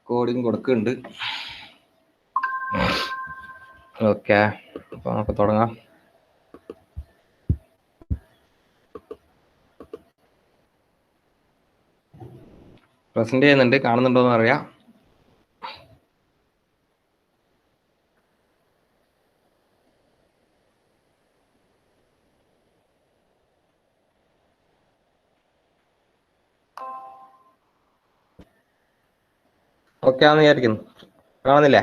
Coding കൊടുക്കുന്നുണ്ട്. Okay, അപ്പോൾ നമുക്ക് തുടങ്ങാം. പ്രസന്റ് ചെയ്യുന്നുണ്ട്, കാണുന്നുണ്ടോന്ന് അറിയാം. ഓക്കെ ആണെന്ന് വിചാരിക്കുന്നു. കാണുന്നില്ലേ?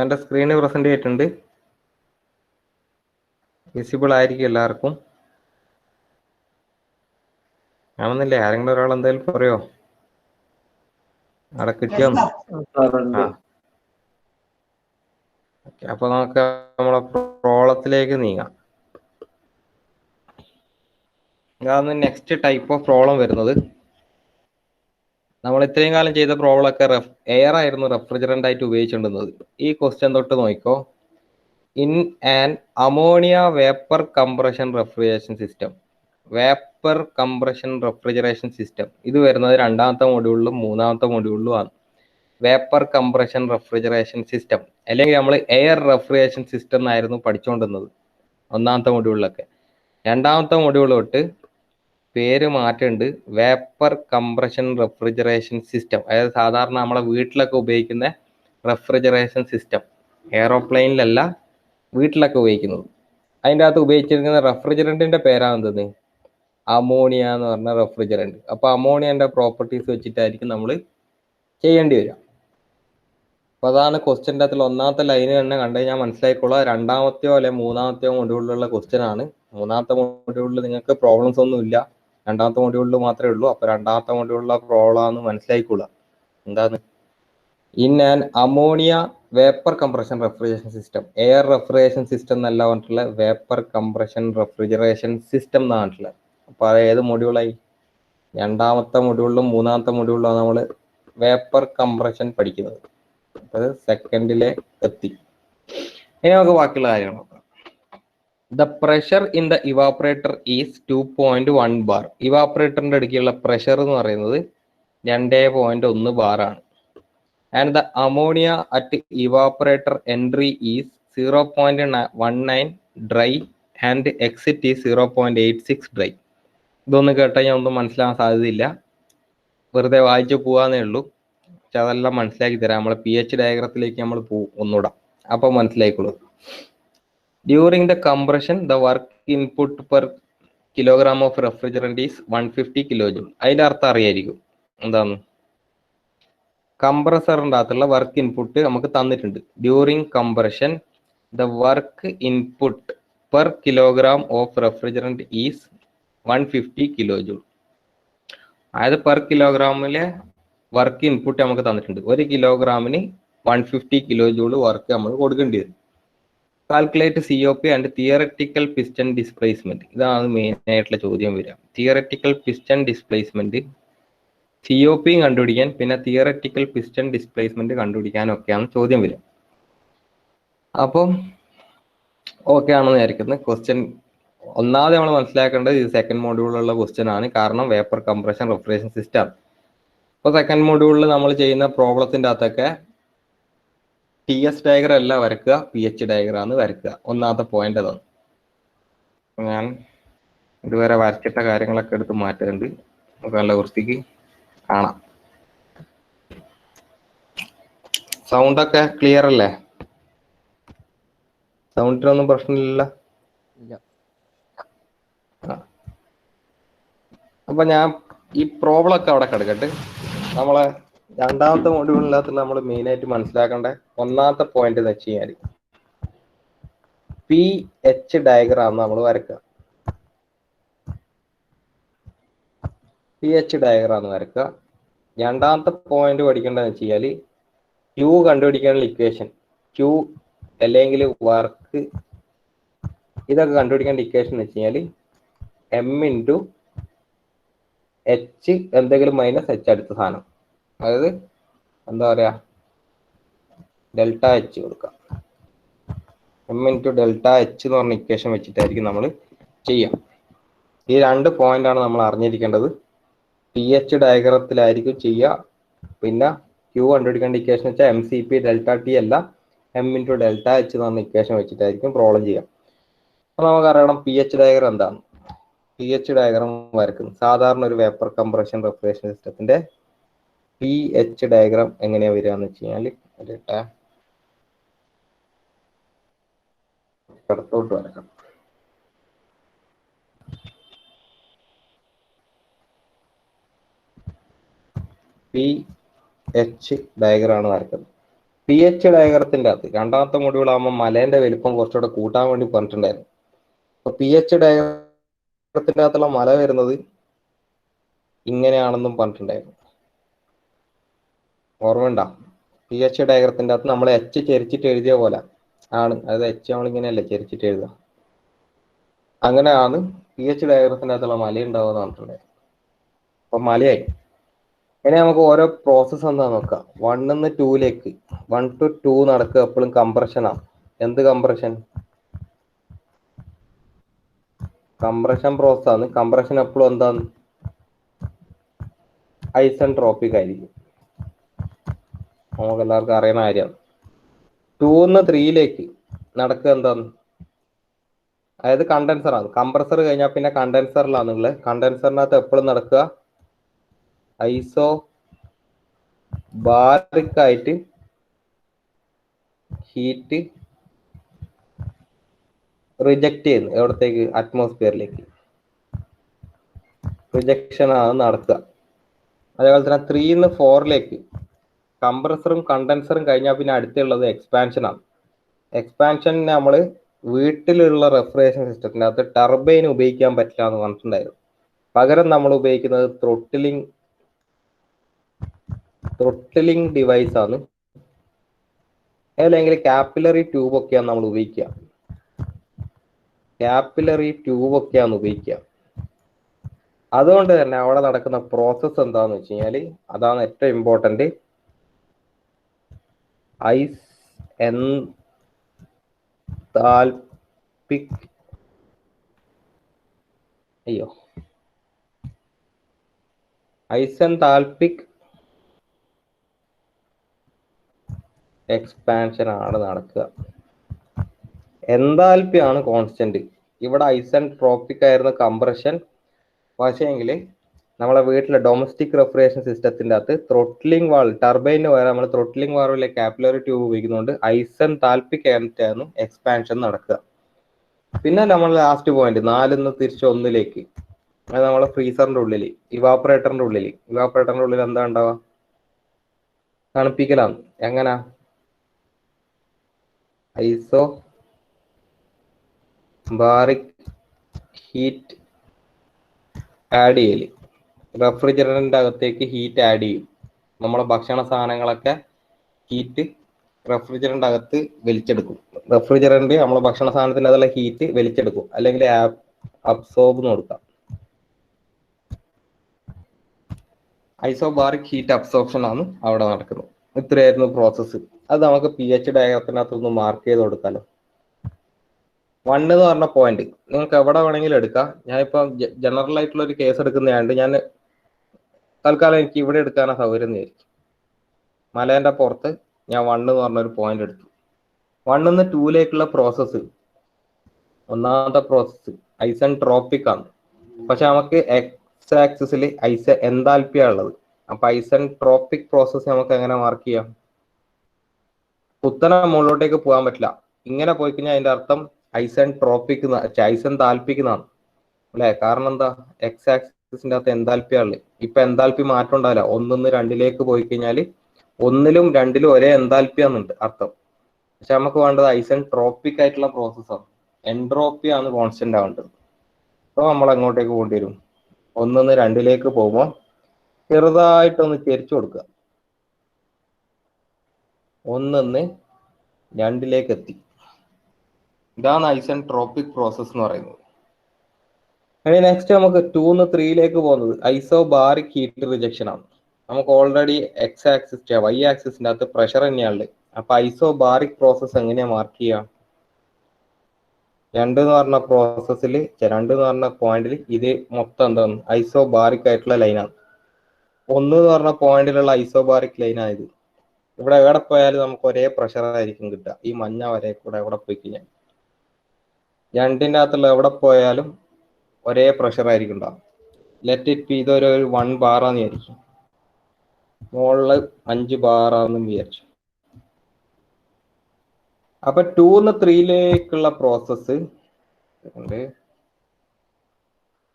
എൻ്റെ സ്ക്രീന് പ്രസന്റ് ചെയ്തിട്ടുണ്ട്. വിസിബിൾ ആയിരിക്കും എല്ലാവർക്കും. കാണുന്നില്ലേ? ആരെങ്കിലും ഒരാൾ എന്തെങ്കിലും പറയോ? അവിടെ കിട്ടിയോ? അപ്പൊ നമുക്ക് നമ്മളെ പ്രോബ്ലത്തിലേക്ക് നീങ്ങാം. അതാണ് നെക്സ്റ്റ് ടൈപ്പ് ഓഫ് പ്രോബ്ലം വരുന്നത്. നമ്മൾ ഇത്രയും കാലം ചെയ്ത പ്രോബ്ലം ഒക്കെ എയർ ആയിരുന്നു റെഫ്രിജറന്റ് ആയിട്ട് ഉപയോഗിച്ചിട്ടുണ്ടെന്നത്. ഈ ക്വസ്റ്റ്യൻ തൊട്ട് നോക്കിക്കോ. In an ammonia vapour compression refrigeration system. Vapour compression refrigeration system ഇത് വരുന്നത് രണ്ടാമത്തെ മൊഡ്യൂളിലും മൂന്നാമത്തെ മൊഡ്യൂളിലും ആണ്. വേപ്പർ കംപ്രഷൻ റെഫ്രിജറേഷൻ സിസ്റ്റം അല്ലെങ്കിൽ നമ്മൾ എയർ റെഫ്രിജറേഷൻ സിസ്റ്റം എന്നായിരുന്നു പഠിച്ചുകൊണ്ടിരുന്നത് ഒന്നാമത്തെ മൊഡ്യൂളിലൊക്കെ. രണ്ടാമത്തെ മൊഡ്യൂൾ തൊട്ട് പേര് മാറ്റുണ്ട്, വേപ്പർ കംപ്രഷൻ റെഫ്രിജറേഷൻ സിസ്റ്റം. അതായത് സാധാരണ നമ്മളെ വീട്ടിലൊക്കെ ഉപയോഗിക്കുന്ന റെഫ്രിജറേഷൻ സിസ്റ്റം, എയറോപ്ലെയിനിലല്ല വീട്ടിലൊക്കെ ഉപയോഗിക്കുന്നത്. അതിൻ്റെ അകത്ത് ഉപയോഗിച്ചിരിക്കുന്ന റെഫ്രിജറൻറ്റിൻ്റെ പേരാണെന്തത്? അമോണിയ എന്ന് പറഞ്ഞ റെഫ്രിജറൻറ്റ്. അപ്പോൾ അമോണിയൻ്റെ പ്രോപ്പർട്ടീസ് വെച്ചിട്ടായിരിക്കും നമ്മൾ ചെയ്യേണ്ടി വരിക. അപ്പോൾ അതാണ് ക്വസ്റ്റ്യൻ്റെ അകത്തുള്ള ഒന്നാമത്തെ ലൈന് തന്നെ കണ്ടു കഴിഞ്ഞാൽ മനസ്സിലായിക്കോളാം. രണ്ടാമത്തെയോ അല്ലെങ്കിൽ മൂന്നാമത്തെയോ മൊഡ്യൂളിലുള്ള ക്വസ്റ്റ്യൻ ആണ്. മൂന്നാമത്തെ മൊഡ്യൂളിൽ നിങ്ങൾക്ക് പ്രോബ്ലംസ് ഒന്നും ഇല്ല, രണ്ടാമത്തെ മൊഡ്യൂളിൽ മാത്രമേ ഉള്ളൂ. അപ്പോൾ രണ്ടാമത്തെ മൊഡ്യൂളിലുള്ള പ്രോബ്ലം ആണെന്ന് മനസ്സിലായിക്കോളാം. എന്താണ്? In an ammonia vapour compression refrigeration system. Air refrigeration system എന്നല്ല പറഞ്ഞിട്ടുള്ള വേപ്പർ കംപ്രഷൻ റെഫ്രിജറേഷൻ സിസ്റ്റം എന്നാണ് പറഞ്ഞിട്ടുള്ളത്. അപ്പോൾ അത് ഏത് മൊഡ്യൂളായി? രണ്ടാമത്തെ മൊഡ്യൂളിലും മൂന്നാമത്തെ മൊഡ്യൂളിലാണ് നമ്മൾ വേപ്പർ കംപ്രഷൻ പഠിക്കുന്നത്. അത് സെക്കൻഡിലെ എത്തി. ഇനി നമുക്ക് ബാക്കിയുള്ള കാര്യങ്ങൾ നോക്കാം. The pressure in the evaporator is 2.1 bar. ഇവാപ്പറേറ്ററിന്റെ അടുക്കിയുള്ള പ്രഷർ എന്ന് പറയുന്നത് 2.1 ബാർ ആണ്. And the ammonia at evaporator entry is 0.19 dry and exit is 0.86 dry. ഇതൊന്ന് കേട്ടാൽ ഞാൻ ഒന്നും മനസ്സിലാകാൻ സാധ്യതയില്ല, വെറുതെ വായിച്ചു പോകാന്നേ ഉള്ളൂ. പക്ഷെ അതെല്ലാം മനസ്സിലാക്കി തരാം. നമ്മളെ pH ഡയഗ്രത്തിലേക്ക് നമ്മൾ പോകും ഒന്നുകൂടെ, അപ്പോൾ മനസ്സിലായിക്കോളൂ. During the compression the work input per kilogram of refrigerant is 150 kilo joule. അതിന്റെ അർത്ഥം അറിയായിരിക്കും എന്താണ്. കംപ്രസറിൻ്റെ അകത്തുള്ള വർക്ക് ഇൻപുട്ട് നമുക്ക് തന്നിട്ടുണ്ട്. During compression the work input per kilogram of refrigerant is 150 kilo joule. അതായത് പെർ കിലോഗ്രാമിലെ വർക്ക് ഇൻപുട്ട് നമുക്ക് തന്നിട്ടുണ്ട്. 1 കിലോഗ്രാമിന് 150 കിലോ ജൂൾ വർക്ക് നമ്മൾ കൊടുക്കേണ്ടി വരും. Calculate COP and theoretical piston displacement. ഇതാണ് മെയിൻ ആയിട്ടുള്ള ചോദ്യം വരിക. തിയററ്റിക്കൽ പിസ്റ്റൺ ഡിസ്പ്ലേസ്മെന്റ്, COP കണ്ടുപിടിക്കാൻ, പിന്നെ തിയററ്റിക്കൽ പിസ്റ്റൺ ഡിസ്പ്ലേസ്മെന്റ് കണ്ടുപിടിക്കാനൊക്കെയാണ് ചോദ്യം വരിക. അപ്പം ഓക്കെ ആണെന്ന് വിചാരിക്കുന്നത്. ക്വസ്റ്റ്യൻ ഒന്നാമത് നമ്മൾ മനസ്സിലാക്കേണ്ടത് ഇത് സെക്കൻഡ് മോഡ്യൂളിലുള്ള ക്വസ്റ്റ്യൻ ആണ്, കാരണം വേപ്പർ കംപ്രഷൻ റെഫ്രിജറേഷൻ സിസ്റ്റം. അപ്പോൾ സെക്കൻഡ് മോഡ്യൂളിൽ നമ്മൾ ചെയ്യുന്ന പ്രോബ്ലത്തിൻ്റെ അകത്തൊക്കെ TS ഡയഗ്രം അല്ല വരക്കുക, pH ഡയഗ്രാം വരക്കുക. ഒന്നാമത്തെ പോയിന്റ് അതാണ്. ഞാൻ ഇതുവരെ വരച്ചിട്ട കാര്യങ്ങളൊക്കെ എടുത്ത് മാറ്റുന്നുണ്ട്, നമുക്ക് നല്ല വൃത്തിക്ക് കാണാം. സൗണ്ടൊക്കെ ക്ലിയർ അല്ലേ? സൗണ്ടിനൊന്നും പ്രശ്നമില്ലല്ലോ? അപ്പൊ ഞാൻ ഈ പ്രോബ്ലം ഒക്കെ അവിടെ കിടക്കട്ടെ. നമ്മളെ രണ്ടാമത്തെ മൊഡ്യൂളിനകത്തുള്ള നമ്മൾ മെയിൻ ആയിട്ട് മനസ്സിലാക്കേണ്ട ഒന്നാമത്തെ പോയിന്റ് എന്ന് വെച്ച് കഴിഞ്ഞാൽ pH ഡയഗ്രാം നമ്മൾ വരക്കുക. pH ഡയഗ്രാം വരക്കുക. രണ്ടാമത്തെ പോയിന്റ് പഠിക്കേണ്ടതെന്ന് വെച്ച് കഴിഞ്ഞാൽ Q കണ്ടുപിടിക്കാനുള്ള ഇക്വേഷൻ, Q അല്ലെങ്കിൽ വർക്ക്, ഇതൊക്കെ കണ്ടുപിടിക്കേണ്ട ഇക്വേഷൻ എന്ന് വെച്ച് കഴിഞ്ഞാൽ M H എന്തെങ്കിലും മൈനസ് H അടുത്ത സാധനം, അതായത് എന്താ പറയാ, ഡെൽറ്റ H കൊടുക്കുക. M × ഡെൽറ്റ H എന്ന് പറഞ്ഞ ഇക്വേഷൻ വെച്ചിട്ടായിരിക്കും നമ്മൾ ചെയ്യാം. ഈ രണ്ട് പോയിന്റ് ആണ് നമ്മൾ അറിഞ്ഞിരിക്കേണ്ടത്. pH ഡയഗ്രത്തിലായിരിക്കും ചെയ്യുക. പിന്നെ Q കണ്ടുപിടിക്കേണ്ട ഇക്വേഷൻ വെച്ചാൽ MCP ഡെൽറ്റ ടി അല്ല, M ഇൻറ്റു ഡെൽറ്റ എച്ച് എന്ന് പറഞ്ഞ ഇക്വേഷൻ വെച്ചിട്ടായിരിക്കും പ്രോബ്ലം ചെയ്യാം. അപ്പോൾ നമുക്കറിയണം pH ഡയഗ്രം എന്താണ്. pH ഡയഗ്രം വരക്കും. സാധാരണ ഒരു വേപ്പർ കംപ്രഷൻ റെഫ്രിജറേഷൻ സിസ്റ്റത്തിന്റെ pH ഡയഗ്രം എങ്ങനെയാണ് വരിക എന്ന് വെച്ച് കഴിഞ്ഞാൽ ഇടത്തോട്ട് വരക്കാം. pH ഡയഗ്രാണ് വരക്കുന്നത്. pH ഡയഗ്രത്തിന്റെ അകത്ത് രണ്ടാമത്തെ മൊഡ്യൂളാകുമ്പോൾ മലേന്റെ വലിപ്പം കുറച്ചുകൂടെ കൂട്ടാൻ വേണ്ടി പറഞ്ഞിട്ടുണ്ടായിരുന്നു. അപ്പൊ pH ഡയഗ്രത്തിന്റെ അകത്തുള്ള മല വരുന്നത് ഇങ്ങനെയാണെന്നും പറഞ്ഞിട്ടുണ്ടായിരുന്നു. ഓർമ്മയുണ്ടോ? pH ഡയഗ്രത്തിന്റെ അകത്ത് നമ്മൾ H ചെരിച്ചിട്ട് എഴുതിയ പോലെ ആണ്. അതായത് H നമ്മളിങ്ങനെയല്ലേ ചെരിച്ചിട്ട് എഴുതുക. അങ്ങനെയാണ് pH ഡയഗ്രത്തിന്റെ അകത്തുള്ള മല ഉണ്ടാവുക പറഞ്ഞിട്ടുണ്ടായിരുന്നു. അപ്പൊ മലയായി. ഇനി നമുക്ക് ഓരോ പ്രോസസ്സ് എന്താ നോക്കാം. 1 നിന്ന് 2ലേക്ക് 1 to 2 നടക്കുക എപ്പോഴും കംപ്രഷനാണ്. എന്ത് കംപ്രഷൻ? കംപ്രഷൻ പ്രോസസ് ആണ്. കംപ്രഷൻ എപ്പോഴും എന്താണ്? ഐസെൻട്രോപിക് ആയിരിക്കും. നമുക്ക് എല്ലാവർക്കും അറിയുന്ന കാര്യമാണ്. 2 നിന്ന് 3ലേക്ക് നടക്കുക എന്താണ്? അതായത് കണ്ടൻസറാണ്. കംപ്രസർ കഴിഞ്ഞാൽ പിന്നെ കണ്ടൻസറിലാണുള്ളത്. കണ്ടൻസറിനകത്ത് എപ്പോഴും നടക്കുക ഐസോ ബാറിക് ആയിട്ട് ഹീറ്റ് റിജക്റ്റ് ചെയ്യുന്നു. എവിടത്തേക്ക്? അറ്റ്മോസ്ഫിയറിലേക്ക്. റിജക്ഷൻ ആണ് നടക്കുക. അതേപോലെ തന്നെ 3 നിന്ന് 4ലേക്ക് കംപ്രസറും കണ്ടൻസറും കഴിഞ്ഞാൽ പിന്നെ അടുത്തുള്ളത് എക്സ്പാൻഷൻ ആണ്. എക്സ്പാൻഷൻ നമ്മൾ വീട്ടിലുള്ള റെഫ്രിജറേഷൻ സിസ്റ്റത്തിൻ്റെ അകത്ത് ടർബൈൻ ഉപയോഗിക്കാൻ പറ്റില്ല എന്ന് പറഞ്ഞിട്ടുണ്ടായിരുന്നു. പകരം നമ്മൾ ഉപയോഗിക്കുന്നത് ത്രോട്ടിലിംഗ് ഡിവൈസ് ആണ്, അല്ലെങ്കിൽ കാപ്പിലറി ട്യൂബ് ഒക്കെയാണ് നമ്മൾ ഉപയോഗിക്കുക. അതുകൊണ്ട് തന്നെ അവിടെ നടക്കുന്ന പ്രോസസ്സ് എന്താന്ന് വെച്ച് കഴിഞ്ഞാൽ അതാണ് ഏറ്റവും ഇമ്പോർട്ടന്റ്. ഐസെൻതാൽപിക് എക്സ്പാൻഷൻ ആണ് നടക്കുക. എന്താൽപി ആണ് കോൺസ്റ്റന്റ്. ഇവിടെ ഐസെൻട്രോപിക് ആയിരുന്ന കംപ്രഷൻ, പക്ഷേങ്കിൽ നമ്മളെ വീട്ടിലെ ഡൊമസ്റ്റിക് റെഫ്രിജറേഷൻ സിസ്റ്റത്തിന്റെ അകത്ത് ത്രോട്ട്ലിംഗ് വാൾവ്, ടർബൈന് പകരം നമ്മൾ ത്രോട്ട്ലിംഗ് വാൾവിലെ കാപ്പിലറി ട്യൂബ് ഉപയോഗിക്കുന്നുണ്ട്. ഐസെൻതാൽപിക് ആയിട്ടാണ് എക്സ്പാൻഷൻ നടക്കുക. പിന്നെ നമ്മൾ ലാസ്റ്റ് പോയിന്റ് 4 നിന്ന് തിരിച്ച് 1ലേക്ക്, അത് നമ്മളെ ഫ്രീസറിന്റെ ഉള്ളിൽ, ഇവാപ്പറേറ്ററിന്റെ ഉള്ളിൽ എന്താ ഉണ്ടാവുക? തണുപ്പിക്കലാണ്. എങ്ങനെ? ഐസോ ബാറിക് ഹീറ്റ് ആഡ് ചെയ്യല്. റെഫ്രിജറന്റിന്റെ അകത്തേക്ക് ഹീറ്റ് ആഡ് ചെയ്യും. നമ്മളെ ഭക്ഷണ സാധനങ്ങളൊക്കെ ഹീറ്റ് റെഫ്രിജറന്റ് അകത്ത് വലിച്ചെടുക്കും. റെഫ്രിജറന്റ് നമ്മളെ ഭക്ഷണ സാധനത്തിന്റെ അതുള്ള ഹീറ്റ് വലിച്ചെടുക്കും, അല്ലെങ്കിൽ അബ്സോർബ് എന്ന് കൊടുക്കാം. ഐസോബാറിക് ഹീറ്റ് അബ്സോർപ്ഷൻ ആണ് അവിടെ നടക്കുന്നത്. ഇത്രയായിരുന്നു പ്രോസസ്സ്. അത് നമുക്ക് pH ഡയഗ്രത്തിനകത്തൊന്ന് മാർക്ക് ചെയ്ത് കൊടുക്കാലോ. 1 എന്ന് പറഞ്ഞ പോയിന്റ് നിങ്ങൾക്ക് എവിടെ വേണമെങ്കിലും എടുക്കാം. ഞാനിപ്പോ ജനറൽ ആയിട്ടുള്ള ഒരു കേസ് എടുക്കുന്നതാണ്ട് ഞാൻ തൽക്കാലം എനിക്ക് ഇവിടെ എടുക്കാനാണ് സൗകര്യം എന്ന് വിചാരിച്ചു. മലേന്റെ പുറത്ത് ഞാൻ 1 എന്ന് പറഞ്ഞൊരു പോയിന്റ് എടുത്തു. 1 നിന്ന് 2ലേക്കുള്ള പ്രോസസ്സ്, ഒന്നാമത്തെ പ്രോസസ്സ് ഐസെൻട്രോപിക് ആണ്. പക്ഷെ നമുക്ക് എക്സ് ആക്സിസിൽ എന്താൽപിയാണ് ഉള്ളത്. അപ്പൊ ഐസെൻട്രോപിക് പ്രോസസ്സ് നമുക്ക് എങ്ങനെ മാർക്ക് ചെയ്യാം? കുത്തനെ മുകളിലോട്ടേക്ക് പോകാൻ പറ്റില്ല. ഇങ്ങനെ പോയി കഴിഞ്ഞാൽ അതിന്റെ അർത്ഥം ഐസെൻതാൽപിക് എന്നാണ് അല്ലെ? കാരണം എന്താ? എക്സ് ആക്സിസിന്റെ അകത്ത് എന്താൽപിയാണ്. ഇപ്പൊ എന്താൽപി മാറ്റം ഉണ്ടാവില്ല. 1 നിന്ന് 2ലേക്ക് പോയി കഴിഞ്ഞാൽ 1ലും 2ലും ഒരേ എന്താൽപിയാന്നുണ്ട് അർത്ഥം. പക്ഷെ നമുക്ക് വേണ്ടത് ഐസെൻട്രോപിക് ആയിട്ടുള്ള പ്രോസസ്സാണ്. എൻട്രോപ്പി ആണ് കോൺസ്റ്റന്റ് ആവേണ്ടത്. അപ്പോൾ നമ്മൾ എങ്ങോട്ടേക്ക് പോകേണ്ടി വരും? 1 നിന്ന് 2ലേക്ക് പോകുമ്പോൾ ചെറുതായിട്ടൊന്ന് ചെരിച്ചു കൊടുക്കുക. 1 നിന്ന് 2ലേക്ക് എത്തി. ഇതാണ് ഐസെൻട്രോപിക് പ്രോസസ് എന്ന് പറയുന്നത്. ഇനി നെക്സ്റ്റ് നമുക്ക് 2 നിന്ന് 3ലേക്ക് പോകുന്നത് ഐസോബാറിക് ഹീറ്റ് റിജക്ഷൻ ആണ്. നമുക്ക് ഓൾറെഡി എക്സ് ആക്സിസ് വൈ ആക്സിസിന്റെ അകത്ത് പ്രഷർ തന്നെയാണുള്ളത്. അപ്പൊ ഐസോബാറിക് പ്രോസസ് എങ്ങനെയാ മാർക്ക് ചെയ്യുക? 2 എന്ന് പറഞ്ഞ പ്രോസസ്സിൽ 2 എന്ന് പറഞ്ഞ പോയിന്റിൽ ഇത് മൊത്തം എന്താണ്? ഐസോബാറിക് ആയിട്ടുള്ള ലൈനാണ്. 1 എന്ന് പറഞ്ഞ പോയിന്റിലുള്ള ഐസോബാറിക് ലൈൻ ആയത്. ഇവിടെ എവിടെ പോയാലും നമുക്ക് ഒരേ പ്രഷർ ആയിരിക്കും കിട്ടുക. ഈ മഞ്ഞ വരെ കൂടെ എവിടെ പോയി കഴിഞ്ഞാൽ 2ന്റെ അകത്തുള്ള എവിടെ പോയാലും ഒരേ പ്രഷർ ആയിരിക്കും ഉണ്ടാവും. ലെറ്റ് ഇറ്റ് പി ഇതൊരു 1 ബാറാന്ന് വിചാരിക്കും. മുകളില് 5 ബാറാന്ന് വിചാരിച്ചു. അപ്പൊ 2-ന്ന് 3-ലേക്കുള്ള പ്രോസസ്സ്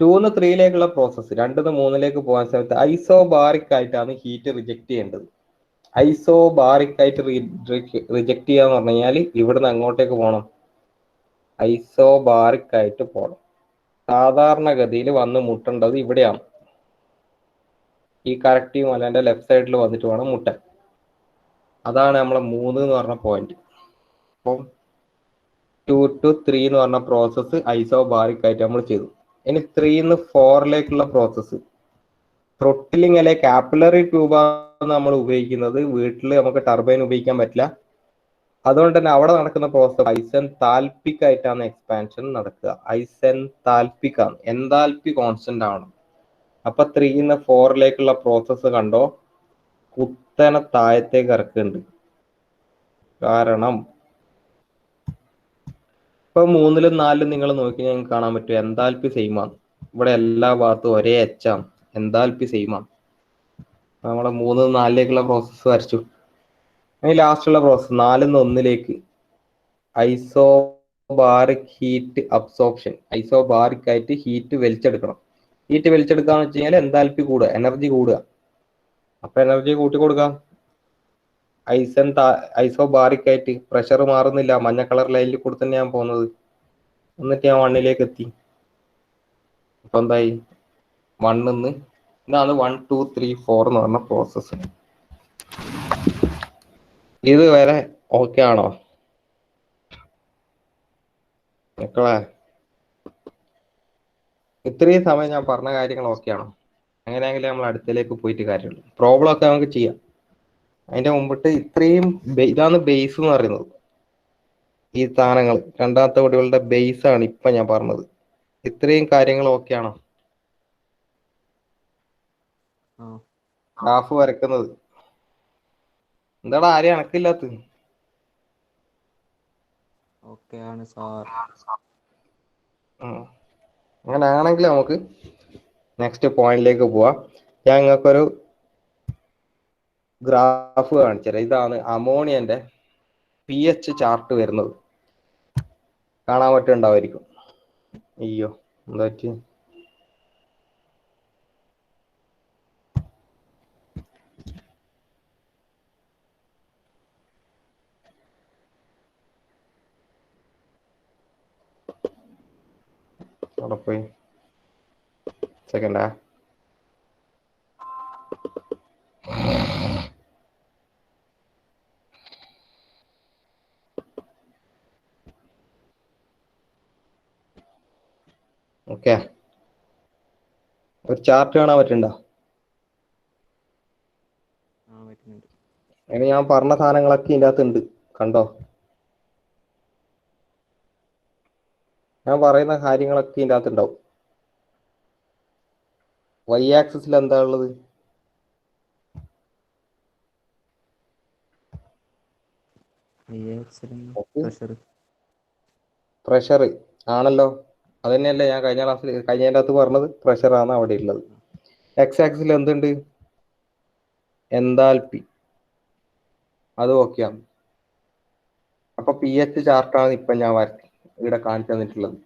2-ന്ന് 3-ലേക്കുള്ള പ്രോസസ്സ് 2-ന്ന് 3-ലേക്ക് പോകാൻ സമയത്ത് ഐസോബാറിക് ആയിട്ടാണ് ഹീറ്റ് റിജക്ട് ചെയ്യേണ്ടത്. ഐസോബാറിക് ആയിട്ട് റിജക്ട് ചെയ്യാന്ന് പറഞ്ഞു കഴിഞ്ഞാൽ ഇവിടുന്ന് അങ്ങോട്ടേക്ക് പോകണം, ഐസോബാറിക് ആയിട്ട് പോകണം. സാധാരണഗതിയിൽ വന്ന് മുട്ടേണ്ടത് ഇവിടെയാണ്. ഈ കറക്റ്റ് മലേന്റെ ലെഫ്റ്റ് സൈഡിൽ വന്നിട്ട് വേണം മുട്ടാൻ. അതാണ് നമ്മളെ 3 എന്ന് പറഞ്ഞ പോയിന്റ്. അപ്പം 2 to 3 എന്ന് പറഞ്ഞ പ്രോസസ്സ് ഐസോബാറിക് ആയിട്ട് നമ്മൾ ചെയ്തു. ഇനി 3-ന്ന് 4-ലേക്കുള്ള പ്രോസസ്സ് ത്രോട്ടിലിംഗ് അല്ലെ കാപ്പിലറി ട്യൂബാണ് നമ്മൾ ഉപയോഗിക്കുന്നത്. വീട്ടിൽ നമുക്ക് ടർബൈൻ ഉപയോഗിക്കാൻ പറ്റില്ല. അതുകൊണ്ട് തന്നെ അവിടെ നടക്കുന്ന പ്രോസസ് ഐസെൻതാൽപിക് ആയിട്ടാണ് എക്സ്പാൻഷൻ നടക്കുക. ഐസെൻതാൽപിക് ആണ്, എൻതാൽപി കോൺസ്റ്റന്റ് ആണ്. അപ്പൊ 3-ന്ന് 4-ലേക്കുള്ള പ്രോസസ്സ് കണ്ടോ, കുത്തനെ താഴത്തേക്ക് ഇറക്കുന്നുണ്ട്. കാരണം ഇപ്പൊ 3-ലും 4-ലും നിങ്ങൾ നോക്കി ഞങ്ങൾക്ക് കാണാൻ പറ്റും എൻതാൽപി സെയിം ആണ്. ഇവിടെ എല്ലാ ഭാഗത്തും ഒരേ എച്ചാണ്, എൻതാൽപി സെയിം ആണ്. നമ്മളെ 3-ന്ന് 4-ലേക്കുള്ള പ്രോസസ്സ് വരച്ചു. അതിന് ലാസ്റ്റുള്ള പ്രോസസ്സ് 4-ന്ന് 1-ലേക്ക് ഐസോബാറിക് ഹീറ്റ് അബ്സോർപ്ഷൻ. ഐസോബാറിക് ആയിട്ട് ഹീറ്റ് വലിച്ചെടുക്കണം. ഹീറ്റ് വലിച്ചെടുക്കാന്ന് വെച്ച് കഴിഞ്ഞാൽ എൻതാൽപി കൂടുക, എനർജി കൂടുക. അപ്പൊ എനർജി കൂട്ടി കൊടുക്കാം. ഐസോബാറിക് ആയിട്ട് പ്രഷർ മാറുന്നില്ല, മഞ്ഞ കളർ ലൈനിൽ കൂടെ തന്നെ ഞാൻ പോകുന്നത്. എന്നിട്ട് ഞാൻ 1-ലേക്ക് എത്തി. അപ്പൊ എന്തായി, 1-ന്ന് ഇതാണ് 1 2 3 4 എന്ന് പറഞ്ഞ പ്രോസസ്സ്. ഇത് വരെ ഓക്കെ ആണോ മക്കളെ? ഇത്രയും സമയം ഞാൻ പറഞ്ഞ കാര്യങ്ങൾ ഓക്കെ ആണോ? അങ്ങനെയാണെങ്കിൽ നമ്മൾ അടുത്തലേക്ക് പോയിട്ട് കാര്യമുള്ളൂ. പ്രോബ്ലം ഒക്കെ നമുക്ക് ചെയ്യാം. അതിന്റെ മുമ്പിട്ട് ഇത്രയും ഇതാണ് ബേസ് എന്ന് പറയുന്നത്. ഈ സാധനങ്ങൾ രണ്ടാമത്തെ പടികളുടെ ബേസ് ആണ് ഇപ്പൊ ഞാൻ പറഞ്ഞത്. ഇത്രയും കാര്യങ്ങൾ ഓക്കെ ആണോ? ഗ്രാഫ് വരക്കുന്നത് എന്താടാ ആരെയും അണക്കില്ലാത്ത? അങ്ങനെയാണെങ്കിൽ നമുക്ക് നെക്സ്റ്റ് പോയിന്റിലേക്ക് പോവാം. ഞാൻ നിങ്ങൾക്കൊരു ഗ്രാഫ് കാണിച്ചുതരാം. ഇതാണ് അമോണിയന്റെ pH ചാർട്ട് വരുന്നത്. കാണാൻ പറ്റുന്നുണ്ടാവായിരിക്കും. അയ്യോ എന്താ പറ്റി? അവിടെ പോയി സെക്കൻഡാ. ഓക്കെ, ഒരു ചാർട്ട് കാണാൻ പറ്റുന്നുണ്ടോ? അങ്ങനെ ഞാൻ പറഞ്ഞ സാധനങ്ങളൊക്കെ ഇതിൻ്റെ അകത്ത് ഉണ്ട്, കണ്ടോ? ഞാൻ പറയുന്ന കാര്യങ്ങളൊക്കെ ഇതിൻ്റെ അകത്ത് ഉണ്ടാവും. വൈ ആക്സിസിൽ എന്താ ഉള്ളത്? പ്രഷർ ആണല്ലോ. അത് തന്നെയല്ലേ ഞാൻ കഴിഞ്ഞതിൻ്റെ അകത്ത് പറഞ്ഞത്, പ്രഷറാണ് അവിടെ ഉള്ളത്. എക്സ് ആക്സിൽ എന്തുണ്ട്? എൻതാൽപി, അത് ഓക്കെയാണ്. അപ്പൊ pH ചാർട്ടാണ് ഇപ്പൊ ഞാൻ ഇവിടെ കാണിച്ചു തന്നിട്ടുള്ളത്.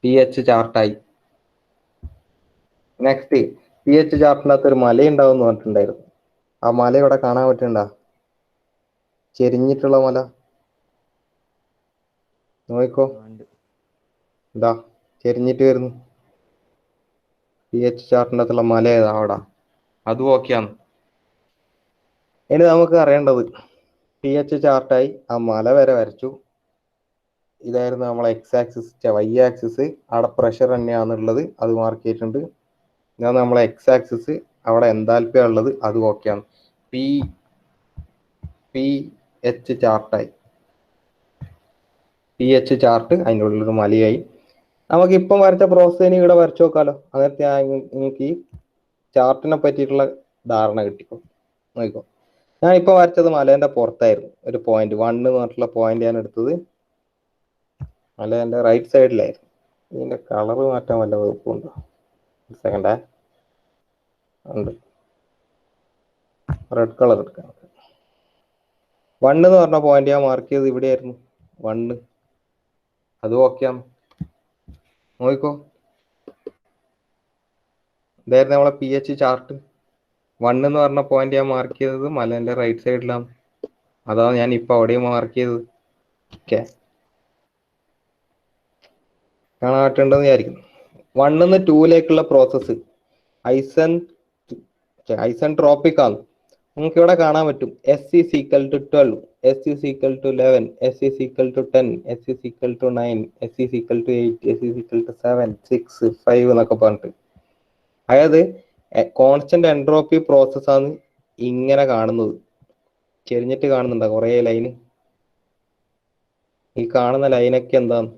pH ചാർട്ടായി. നെക്സ്റ്റ് pH ചാർട്ടിനകത്ത് ഒരു മല ഉണ്ടാവും എന്ന് പറഞ്ഞിട്ടുണ്ടായിരുന്നു. ആ മല ഇവിടെ കാണാൻ പറ്റണ്ട, ചെരിഞ്ഞിട്ടുള്ള മല നോക്കോ, ഇതാ ചെരിഞ്ഞിട്ട് വരുന്നു. pH ചാർട്ടിൻ്റെ അകത്തുള്ള മല ഏതാ അവിടെ, അതും ഓക്കെയാണ്. ഇനി നമുക്ക് അറിയേണ്ടത് pH ചാർട്ടായി, ആ മല വരെ വരച്ചു. ഇതായിരുന്നു നമ്മളെ എക്സ് ആക്സിസ്. വൈ ആക്സിസ് അവിടെ പ്രഷർ തന്നെയാണുള്ളത്, അത് മാർക്ക് ചെയ്തിട്ടുണ്ട്. ഇതാണ് നമ്മളെ എക്സ് ആക്സിസ്, അവിടെ എൻതാൽപ്പി ഉള്ളത്, അത് ഓക്കെയാണ്. pH ചാർട്ടായി, pH ചാർട്ട് അതിൻ്റെ ഉള്ളിലൊരു മലയായി. നമുക്ക് ഇപ്പം വരച്ച പ്രോസസ്സിന് ഇവിടെ വരച്ചു നോക്കാലോ. അങ്ങനത്തെ നിങ്ങൾക്ക് ഈ ചാർട്ടിനെ പറ്റിയിട്ടുള്ള ധാരണ കിട്ടിക്കോ. നോക്കിക്കോ, ഞാൻ ഇപ്പൊ വരച്ചത് മലേന്റെ പുറത്തായിരുന്നു. ഒരു പോയിന്റ് 1 എന്ന് പറഞ്ഞിട്ടുള്ള പോയിന്റ് ഞാൻ എടുത്തത് മലേന്റെ റൈറ്റ് സൈഡിലായിരുന്നു. ഇതിന്റെ കളർ മാറ്റാൻ വല്ല വകുപ്പുണ്ടോ? സെക്കൻഡേ, ഉണ്ട്. റെഡ് കളർ എടുക്കാം. 1 എന്ന് പറഞ്ഞ പോയിന്റ് ഞാൻ മാർക്ക് ചെയ്ത് ഇവിടെയായിരുന്നു. 1 അത് ഓക്കെയാണ്. നോക്കിക്കോ, ഇതായിരുന്നു നമ്മളെ PH ചാർട്ട്. 1 എന്ന് പറഞ്ഞ പോയിന്റ് ഞാൻ മാർക്ക് ചെയ്തത് മലേന്റെ റൈറ്റ് സൈഡിലാണ്. അതാണ് ഞാൻ ഇപ്പൊ അവിടെയും മാർക്ക് ചെയ്തത്. ഓക്കെ, കാണാൻ പറ്റുണ്ടെന്ന് വിചാരിക്കുന്നു. 1 നിന്ന് 2ലേക്കുള്ള പ്രോസസ്സ് ഐസെൻട്രോപ്പിക് ആണ്. നിങ്ങൾക്ക് ഇവിടെ കാണാൻ പറ്റും S is equal to 12, S is equal to 11, S is equal to 10, S is equal to 9, S is equal to 8, S is equal to 7, 6, 5 എന്നൊക്കെ പറഞ്ഞിട്ട്. അതായത് കോൺസ്റ്റന്റ് എൻട്രോപ്പി പ്രോസസ്സാണ് ഇങ്ങനെ കാണുന്നത്. ചെരിഞ്ഞിട്ട് കാണുന്നുണ്ടോ കുറേ ലൈന്? ഈ കാണുന്ന ലൈനൊക്കെ എന്താണ്?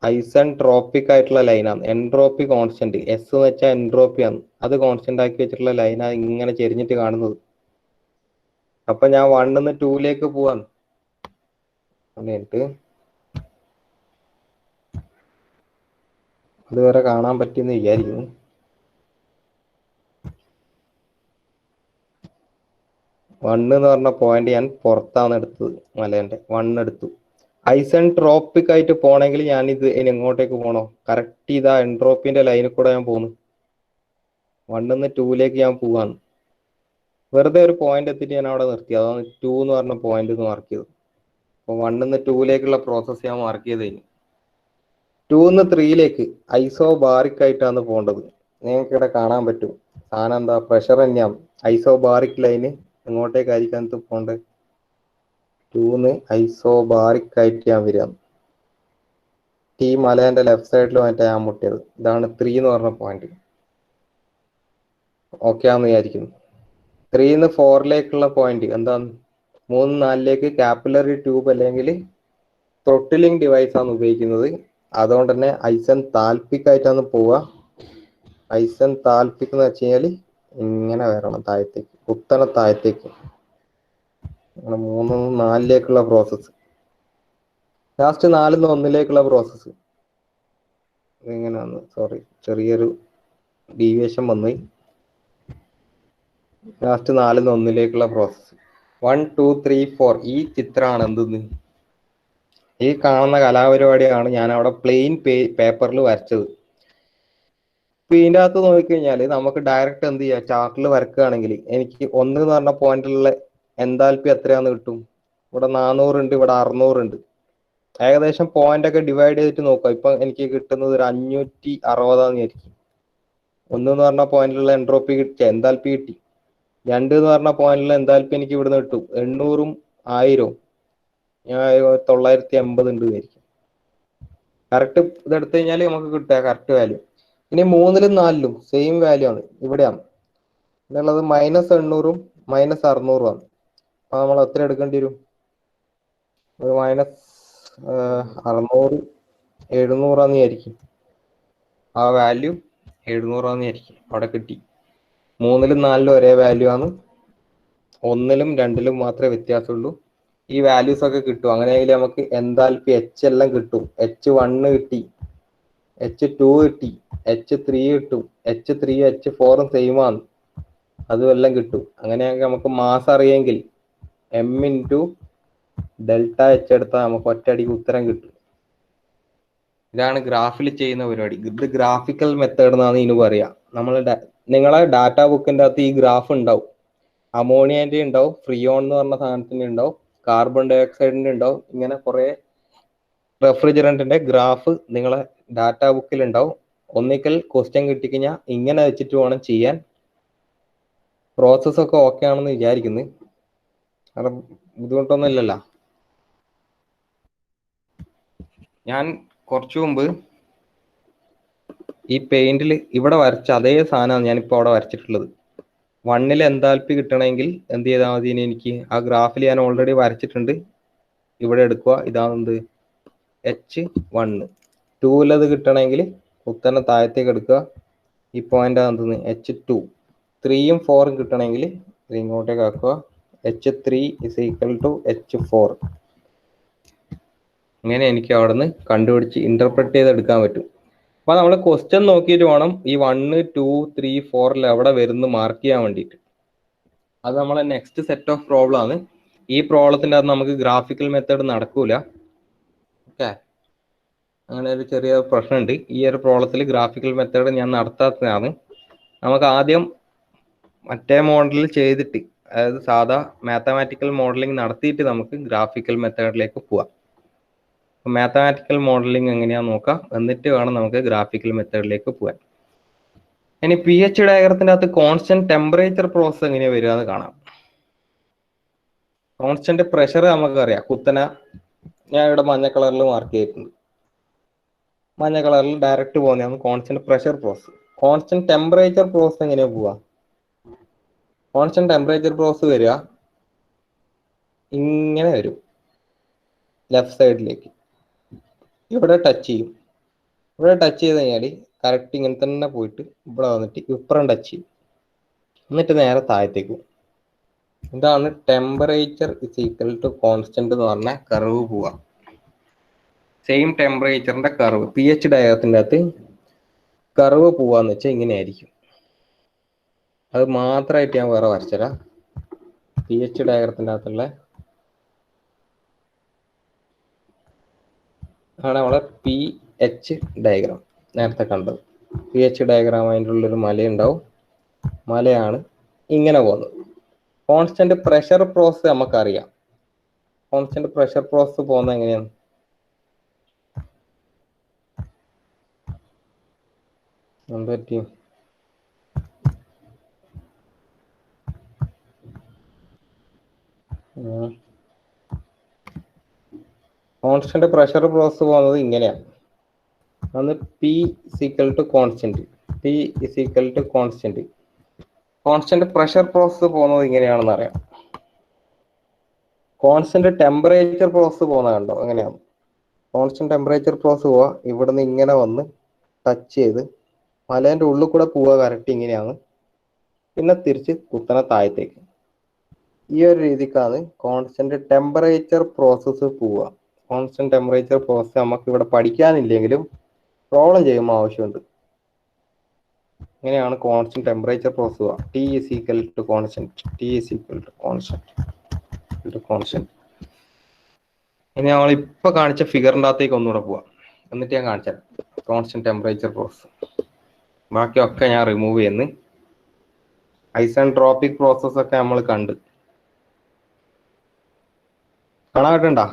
ഐസെൻട്രോപ്പിക് ആയിട്ടുള്ള ലൈനാണ്. എൻട്രോപ്പി കോൺസ്റ്റന്റ്, S എന്ന് വെച്ചാൽ എൻട്രോപ്പി ആണ്. അത് കോൺസ്റ്റന്റ് ആക്കി വെച്ചിട്ടുള്ള ലൈനാണ് ഇങ്ങനെ ചെരിഞ്ഞിട്ട് കാണുന്നത്. അപ്പൊ ഞാൻ 1 നിന്ന് 2ലേക്ക് പോവാണ്. എന്നിട്ട് അതുവരെ കാണാൻ പറ്റിയെന്ന് വിചാരിക്കുന്നു. എന്ന് പറഞ്ഞ പോയിന്റ് ഞാൻ പുറത്താണ് എടുത്തത്. മലേന്റെ 1 എടുത്തു. ഐസെൻട്രോപ്പിക് ആയിട്ട് പോണെങ്കിൽ ഞാൻ ഇത് ഇനി എങ്ങോട്ടേക്ക് പോകണോ? കറക്റ്റ് ചെയ്താ എൻട്രോപ്പിന്റെ ലൈനിൽ കൂടെ ഞാൻ പോകുന്നു. 1 നിന്ന് 2ലേക്ക് ഞാൻ പോവാണ്. വെറുതെ ഒരു പോയിന്റ് എത്തിയിട്ട് ഞാൻ അവിടെ നിർത്തി. അതാണ് 2 എന്ന് പറഞ്ഞ പോയിന്റ് മാർക്ക് ചെയ്തത്. അപ്പൊ 1 നിന്ന് 2ലേക്കുള്ള പ്രോസസ് ഞാൻ മാർക്ക് ചെയ്ത് കഴിഞ്ഞു. 2 നിന്ന് 3ലേക്ക് ഐസോബാറിക് ആയിട്ടാണ് പോകേണ്ടത്. നിങ്ങൾക്ക് ഇവിടെ കാണാൻ പറ്റും. സാധനം എന്താ? പ്രഷർ തന്നെയാണ്. ഐസോബാറിക് ലൈന് എങ്ങോട്ടേക്കായിരിക്കും അത് പോകേണ്ടത്? 2 ഐസോബാറിക് ആയിട്ട് ഞാൻ വരിക. ഈ മലേന്റെ ലെഫ്റ്റ് സൈഡിൽ മറ്റേ ഞാൻ മുട്ടിയത്. ഇതാണ് 3 എന്ന് പറഞ്ഞ പോയിന്റ്. ഓക്കെ ആണെന്ന് വിചാരിക്കുന്നു. 3 നിന്ന് 4ലേക്കുള്ള പോയിന്റ് എന്താണ്? 3, 4ലേക്ക് കാപ്പിലറി ട്യൂബ് അല്ലെങ്കിൽ ത്രോട്ടിലിംഗ് ഡിവൈസ് ആണ് ഉപയോഗിക്കുന്നത്. അതുകൊണ്ട് തന്നെ ഐസെൻതാൽപിക് ആയിട്ടാണ് പോവുക. ഐസെൻതാൽപിക് എന്ന് വെച്ച് കഴിഞ്ഞാൽ ഇങ്ങനെ വരണം താഴത്തേക്ക്, കുത്തനെ താഴത്തേക്ക്. 3 നിന്ന് 4ലേക്കുള്ള പ്രോസസ്സ്. ലാസ്റ്റ് 4 നിന്ന് 1ലേക്കുള്ള പ്രോസസ്സ് ഇങ്ങനെയാണ്. സോറി, ചെറിയൊരു ഡീവിയേഷൻ വന്നു. ലാസ്റ്റ് 4 നിന്ന് 1ലേക്കുള്ള പ്രോസസ്സ് 1, 2, 3, 4. ഈ ചിത്രമാണ് എന്തെന്ന്? ഈ കാണുന്ന കലാപരിപാടിയാണ് ഞാൻ അവിടെ പ്ലെയിൻ പേപ്പറിൽ വരച്ചത്. ഇപ്പൊ ഇതിൻ്റെ അകത്ത് നോക്കിക്കഴിഞ്ഞാൽ നമുക്ക് ഡയറക്റ്റ് എന്ത് ചെയ്യാം? ചാർട്ടിൽ വരക്കുകയാണെങ്കിൽ എനിക്ക് 1 എന്ന് പറഞ്ഞ പോയിന്റിലുള്ള എൻതാൽപ്പി എത്രയാന്ന് കിട്ടും? ഇവിടെ 400 ഉണ്ട്, ഇവിടെ 600 ഉണ്ട്. ഏകദേശം പോയിന്റ് ഒക്കെ ഡിവൈഡ് ചെയ്തിട്ട് നോക്കാം. ഇപ്പൊ എനിക്ക് കിട്ടുന്നത് ഒരു 560 ആയിരിക്കും. 1 എന്ന് പറഞ്ഞ പോയിന്റിലുള്ള എൻട്രോപ്പി കിട്ടി, എൻതാൽപ്പി കിട്ടി. 2 എന്ന് പറഞ്ഞ പോയിന്റിലുള്ള എൻതാൽപ്പി എനിക്ക് ഇവിടുന്ന് കിട്ടും 800ഉം 1000ഉം. ഞാൻ 980 ഉണ്ട് ആയിരിക്കും. കറക്റ്റ് ഇതെടുത്തു കഴിഞ്ഞാൽ നമുക്ക് കിട്ടുക കറക്റ്റ് വാല്യൂ. ഇനി 3ലും 4ലും സെയിം വാല്യൂ ആണ്. ഇവിടെയാണ് എന്നുള്ളത്. -800ഉം -600ഉം ആണ്. അപ്പൊ നമ്മൾ എത്ര എടുക്കേണ്ടി വരും? ഒരു -600, 700 ആണെന്ന് വിചാരിക്കും. ആ വാല്യൂ 700 ആണെന്ന് വിചാരിക്കും. അവിടെ കിട്ടി. 3ലും 4ലും ഒരേ വാല്യൂ ആണ്. 1ലും 2ലും മാത്രമേ വ്യത്യാസമുള്ളൂ. ഈ വാല്യൂസ് ഒക്കെ കിട്ടും. അങ്ങനെയെങ്കിൽ നമുക്ക് എന്താൽപ്പി H എല്ലാം കിട്ടും. H1 കിട്ടി, H2 കിട്ടി, H3 കിട്ടും, H3 H4 സെയിം ആണ്. അതും എല്ലാം കിട്ടും. അങ്ങനെയാണെങ്കിൽ നമുക്ക് മാസ് അറിയെങ്കിൽ M × ΔH എടുത്താൽ നമുക്ക് ഒറ്റയടിക്ക് ഉത്തരം കിട്ടും. ഇതാണ് ഗ്രാഫിൽ ചെയ്യുന്ന പരിപാടി. ഇത് ഗ്രാഫിക്കൽ മെത്തേഡ് എന്നാണ് ഇതിന് പറയാ. നിങ്ങളെ ഡാറ്റ ബുക്കിന്റെ അകത്ത് ഈ ഗ്രാഫ് ഉണ്ടാവും. അമോണിയന്റെ ഉണ്ടാവും, ഫ്രിയോൺ എന്ന് പറഞ്ഞ സാധനത്തിന്റെ ഉണ്ടാവും, കാർബൺ ഡൈ ഓക്സൈഡിന്റെ ഉണ്ടാവും. ഇങ്ങനെ കുറെ റെഫ്രിജറന്റിന്റെ ഗ്രാഫ് നിങ്ങളെ ഡാറ്റ ബുക്കിൽ ഉണ്ടാവും. ഒന്നിക്കൽ ക്വസ്റ്റ്യൻ കിട്ടിക്കഴിഞ്ഞാൽ ഇങ്ങനെ വെച്ചിട്ട് വേണം ചെയ്യാൻ. പ്രോസസ് ഒക്കെ ഓക്കെ ആണെന്ന് വിചാരിക്കുന്നു. കാരണം ബുദ്ധിമുട്ടൊന്നും ഇല്ലല്ലോ. ഞാൻ കുറച്ചു മുമ്പ് ഈ പെയിന്റിൽ ഇവിടെ വരച്ച അതേ സാധനമാണ് ഞാനിപ്പോൾ അവിടെ വരച്ചിട്ടുള്ളത്. 1ൽ എന്താൽപ്പി കിട്ടണമെങ്കിൽ എന്ത് ചെയ്താൽ മതി? എനിക്ക് ആ ഗ്രാഫിൽ ഞാൻ ഓൾറെഡി വരച്ചിട്ടുണ്ട്. ഇവിടെ എടുക്കുക. ഇതാണെന്ത്? H1. 2ലത് കിട്ടണമെങ്കിൽ കുത്തനെ താഴത്തേക്ക് എടുക്കുക. ഈ പോയിന്റ് എന്തെന്ന്? H2. 3യും 4ഉം കിട്ടണമെങ്കിൽ ഇത് ഇങ്ങോട്ടേക്ക് ആക്കുക. H3 is equal to H4. ഇങ്ങനെ എനിക്ക് അവിടെ നിന്ന് കണ്ടുപിടിച്ച് ഇന്റർപ്രറ്റ് ചെയ്തെടുക്കാൻ പറ്റും. അപ്പോൾ നമ്മൾ ക്വസ്റ്റ്യൻ നോക്കിയിട്ട് വേണം ഈ 1, 2, 3, 4 എവിടെ വരുന്നു മാർക്ക് ചെയ്യാൻ വേണ്ടിയിട്ട്. അത് നമ്മളെ നെക്സ്റ്റ് സെറ്റ് ഓഫ് പ്രോബ്ലം ആണ്. ഈ പ്രോബ്ലത്തിൻ്റെ അകത്ത് നമുക്ക് ഗ്രാഫിക്കൽ മെത്തേഡ് നടക്കൂല. ഓക്കെ, അങ്ങനെ ഒരു ചെറിയ പ്രശ്നമുണ്ട്. ഈ ഒരു പ്രോബ്ലത്തിൽ ഗ്രാഫിക്കൽ മെത്തേഡ് ഞാൻ നടത്താത്തതാണ്. നമുക്ക് ആദ്യം മറ്റേ മോഡലിൽ ചെയ്തിട്ട്, അതായത് സാധാ മാത്തമാറ്റിക്കൽ മോഡലിംഗ് നടത്തിയിട്ട് നമുക്ക് ഗ്രാഫിക്കൽ മെത്തേഡിലേക്ക് പോവാം. മാത്തമാറ്റിക്കൽ മോഡലിംഗ് എങ്ങനെയാണെന്ന് നോക്കാം, എന്നിട്ട് വേണം നമുക്ക് ഗ്രാഫിക്കൽ മെത്തേഡിലേക്ക് പോകാൻ. ഇനി പി എച്ച് ഡയഗ്രത്തിന്റെ അകത്ത് കോൺസ്റ്റന്റ് ടെമ്പറേച്ചർ പ്രോസസ് എങ്ങനെയാണ് വരിക എന്ന് കാണാം. കോൺസ്റ്റന്റ് പ്രഷർ നമുക്കറിയാം, കുത്തന ഞാൻ ഇവിടെ മഞ്ഞ കളറിൽ മാർക്ക് ചെയ്തിട്ടുണ്ട്. മഞ്ഞ കളറിൽ ഡയറക്റ്റ് പോകുന്നതാണ് constant pressure process. Constant temperature process എങ്ങനെയാ പോവാ? കോൺസ്റ്റന്റ് ടെമ്പറേച്ചർ പ്രോസസ് വരിക ഇങ്ങനെ വരും, ലെഫ്റ്റ് സൈഡിലേക്ക് ഇവിടെ ടച്ച് ചെയ്യും. ഇവിടെ ടച്ച് ചെയ്ത് കഴിഞ്ഞാൽ കറക്റ്റ് ഇങ്ങനെ തന്നെ പോയിട്ട് ഇവിടെ വന്നിട്ട് ഇപ്പുറം ടച്ച് ചെയ്യും, എന്നിട്ട് നേരെ താഴത്തേക്ക് പോകും. ഇതാണ് temperature is equal to constant എന്ന് പറഞ്ഞ കർവ് പോവാ. സെയിം ടെമ്പറേച്ചറിന്റെ കർവ് പി എച്ച് ഡയഗ്രത്തിന്റെ അകത്ത് കർവ് പോവാന്ന് വെച്ചാൽ ഇങ്ങനെയായിരിക്കും. അത് മാത്രമായിട്ട് ഞാൻ വേറെ വരച്ചുതരാം. പി എച്ച് ഡയഗ്രത്തിന്റെ അകത്തുള്ള ആണ് നമ്മളെ പി എച്ച് ഡയഗ്രാം നേരത്തെ കണ്ടത്. പി എച്ച് ഡയഗ്രാം അതിൻ്റെ ഉള്ളൊരു മലയുണ്ടാവും, മലയാണ് ഇങ്ങനെ പോകുന്നത്. കോൺസ്റ്റന്റ് പ്രഷർ പ്രോസസ് നമുക്കറിയാം. കോൺസ്റ്റന്റ് പ്രഷർ പ്രോസസ് പോകുന്നത് എങ്ങനെയാണ്? എന്ത് പറ്റി? കോൺസ്റ്റന്റ് പ്രഷർ പ്രോസസ് പോകുന്നത് ഇങ്ങനെയാണ്. അന്ന് P is equal to constant, P is equal to constant. Constant pressure process പോകുന്നത് ഇങ്ങനെയാണെന്ന് അറിയാം. കോൺസ്റ്റന്റ് ടെമ്പറേച്ചർ പ്രോസസ് പോകുന്നത് കണ്ടോ എങ്ങനെയാണ്? കോൺസ്റ്റന്റ് ടെമ്പറേച്ചർ പ്രോസസ് പോവാ ഇവിടുന്ന് ഇങ്ങനെ വന്ന് ടച്ച് ചെയ്ത് മലേന്റെ ഉള്ളിൽ കൂടെ പോവുക, കറക്റ്റ് ഇങ്ങനെയാണ്. പിന്നെ തിരിച്ച് കുത്തനെ താഴത്തേക്ക്. ഈ ഒരു രീതിക്കാണ് കോൺസ്റ്റന്റ് ടെമ്പറേച്ചർ പ്രോസസ്സ് പോവുക. കോൺസ്റ്റന്റ് ടെമ്പറേച്ചർ പ്രോസസ്സ് നമുക്ക് ഇവിടെ പഠിക്കാനില്ലെങ്കിലും പ്രോബ്ലം ചെയ്യുമ്പോൾ ആവശ്യമുണ്ട്. ഇങ്ങനെയാണ് കോൺസ്റ്റന്റ് ടെമ്പറേച്ചർ പ്രോസസ്സ് പോവുക. T is equal to constant, T is equal to constant, constant. ഇനി നമ്മൾ ഇപ്പൊ കാണിച്ച ഫിഗറിൻ്റെ അകത്തേക്ക് ഒന്നുകൂടെ പോവാം, എന്നിട്ട് ഞാൻ കാണിച്ചാൽ കോൺസ്റ്റന്റ് ടെമ്പറേച്ചർ പ്രോസസ്സ്. ബാക്കിയൊക്കെ ഞാൻ റിമൂവ് ചെയ്യുന്നു. ഐസെൻട്രോപിക് പ്രോസസ് ഒക്കെ നമ്മൾ കണ്ട് കാണാൻ പറ്റണ്ടാ?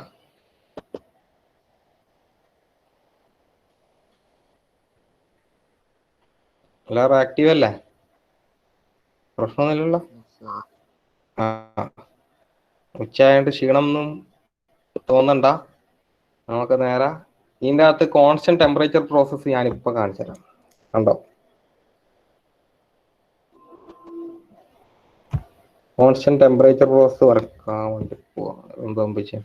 എല്ലാവരും ആക്റ്റീവ് അല്ലേ? പ്രശ്നമൊന്നുമില്ലല്ലോ? ആ, ഉച്ചയായിട്ട് ക്ഷീണമൊന്നും തോന്നണ്ട. നമുക്ക് നേരെ ഇതിൻ്റെ അകത്ത് കോൺസ്റ്റന്റ് ടെമ്പറേച്ചർ പ്രോസസ്സ് ഞാൻ ഇപ്പൊ കാണിച്ചു തരാം. കണ്ടോ? കോൺസ്റ്റന്റ് ടെമ്പറേച്ചർ പ്രോസസ്സ് വരക്കാൻ വേണ്ടി പോവാം. എന്താ വെച്ചാൽ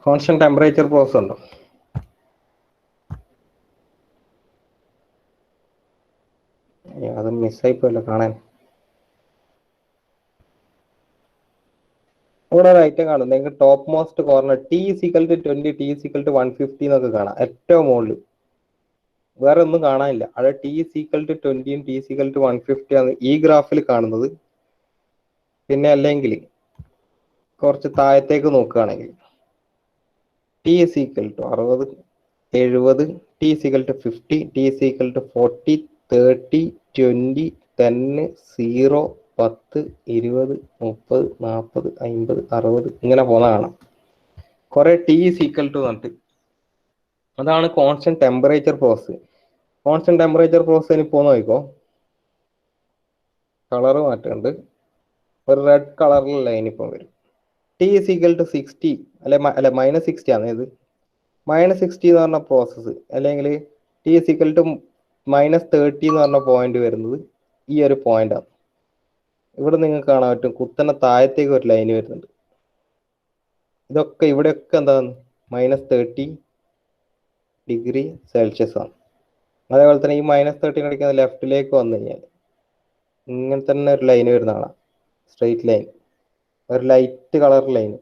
കോൺസ്റ്റന്റ് ടെമ്പറേച്ചർ പ്രോസസ് ഉണ്ടോ? അത് മിസ്സായി പോയല്ലോ കാണാൻ. ഇവിടെ ഒരു ഐറ്റം കാണും, നിങ്ങൾക്ക് top most corner T is equal to 20, T is equal to 150 എന്നൊക്കെ കാണാം. ഏറ്റവും മുകളിൽ വേറെ ഒന്നും കാണാനില്ല. അവിടെ ടി ഇസിക്കൽ ടു 20യും ടി ഇസിക്കൽ ടു 150 ആണ് ഈ ഗ്രാഫിൽ കാണുന്നത്. പിന്നെ അല്ലെങ്കിൽ കുറച്ച് താഴത്തേക്ക് നോക്കുകയാണെങ്കിൽ T is equal to 60, 70, T is equal to 50, T is equal to 40, 30, 20, 10, 0, 10, 20, 30, 40, 50, 60 ഇങ്ങനെ പോകുന്ന കാണാം. കുറെ ടി ഇസ് ഈക്വൽ ടു എന്നിട്ട് അതാണ് constant temperature process. Constant temperature process ഇനി പോന്ന് നോക്കോ, കളറ് മാറ്റുന്നുണ്ട്. ഒരു റെഡ് കളറിൽ ലൈൻ ഇപ്പം വരും. ടി ഈസ് ഈക്വൽ ടു 60 അല്ലെ -60 ആണ് ഇത്. -60 എന്ന് പറഞ്ഞ പ്രോസസ്സ് അല്ലെങ്കിൽ ടി ഈസ് ഈക്വൽ ടു -30 എന്ന് പറഞ്ഞ പോയിന്റ് വരുന്നത് ഈ ഒരു പോയിന്റാണ്. ഇവിടെ നിങ്ങൾക്ക് കാണാൻ പറ്റും കുത്തനെ താഴത്തേക്ക് ഒരു ലൈൻ വരുന്നുണ്ട്. ഇതൊക്കെ ഇവിടെയൊക്കെ എന്താണ് -30°C ആണ്. അതേപോലെ തന്നെ ഈ -30 അടിക്കുന്ന ലെഫ്റ്റിലേക്ക് വന്നു കഴിഞ്ഞാൽ ഇങ്ങനെ തന്നെ ഒരു ലൈൻ വരുന്നതാണ്, സ്ട്രെയിറ്റ് ലൈൻ, ഒരു ലൈറ്റ് കളർ ലൈൻ.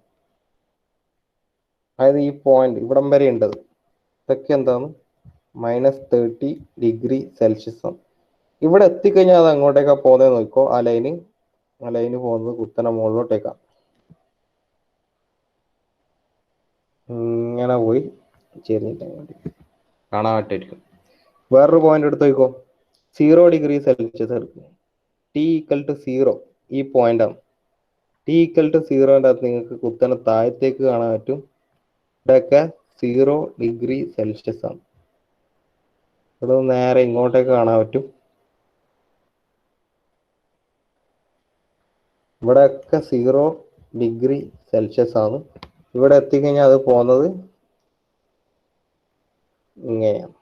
അതായത് ഈ പോയിന്റ് ഇവിടം വരെ ഉണ്ടത്. ഇതൊക്കെ എന്താണ് -30°C ആണ്. ഇവിടെ എത്തിക്കഴിഞ്ഞാൽ അത് അങ്ങോട്ടേക്കാ പോകുന്നത് നോക്കിക്കോ. ആ ലൈന് പോകുന്നത് കുത്തനെ മുകളിലോട്ടേക്കാണ്. ഇങ്ങനെ പോയി ചേർന്നിട്ട് കാണാൻ പറ്റുമായിരിക്കും. വേറൊരു പോയിന്റ് എടുത്ത് നോക്കിക്കോ, 0°C എടുക്കും. ടി ഈക്വൽ ടു 0 ഈ പോയിന്റാണ്. ടി ഈക്വൽ ടു 0ൻ്റെ അകത്ത് നിങ്ങൾക്ക് കുത്തനെ താഴത്തേക്ക് കാണാൻ പറ്റും. ഇവിടെയൊക്കെ 0°C ആണ്. ഇവിടെ നേരെ ഇങ്ങോട്ടേക്ക് കാണാൻ പറ്റും. ഇവിടെയൊക്കെ 0°C ആണ്. ഇവിടെ എത്തിക്കഴിഞ്ഞാൽ അത് പോകുന്നത് ഇങ്ങനെയാണ്,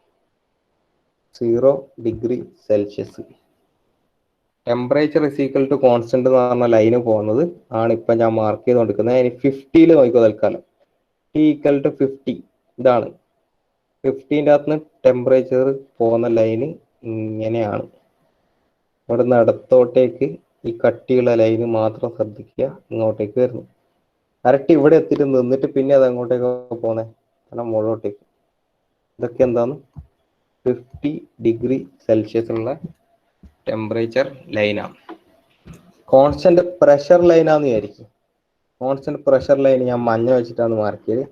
0°C. Temperature is equal to constant എന്ന് പറഞ്ഞ ലൈന് പോകുന്നത് ആണ് ഇപ്പൊ ഞാൻ മാർക്ക് ചെയ്ത് കൊടുക്കുന്നത്. ഇനി 50 നോക്കിക്കോ തൽക്കാലം. ടി ഈക്വൽ ടു 50 ഇതാണ്. 50ൻ്റെ അകത്തുനിന്ന് ടെമ്പറേച്ചർ പോകുന്ന ലൈന് ഇങ്ങനെയാണ്. ഇവിടുന്ന് അടുത്തോട്ടേക്ക് ഈ കട്ടിയുള്ള ലൈന് മാത്രം ശ്രദ്ധിക്കുക, ഇങ്ങോട്ടേക്ക് വരുന്നു. കറക്റ്റ് ഇവിടെ എത്തിയിട്ട് നിന്നിട്ട് പിന്നെ അത് അങ്ങോട്ടേക്ക് പോകുന്നത് കാരണം മുകളിലോട്ടേക്ക്. ഇതൊക്കെ എന്താണ് 50°C ഉള്ള ടെമ്പറേച്ചർ ലൈനാണ്. കോൺസ്റ്റന്റ് പ്രഷർ ലൈനാന്ന് വിചാരിക്കും. കോൺസ്റ്റന്റ് പ്രഷർ ലൈൻ ഞാൻ മഞ്ഞ വെച്ചിട്ടാണ് മാർക്ക് ചെയ്ത്.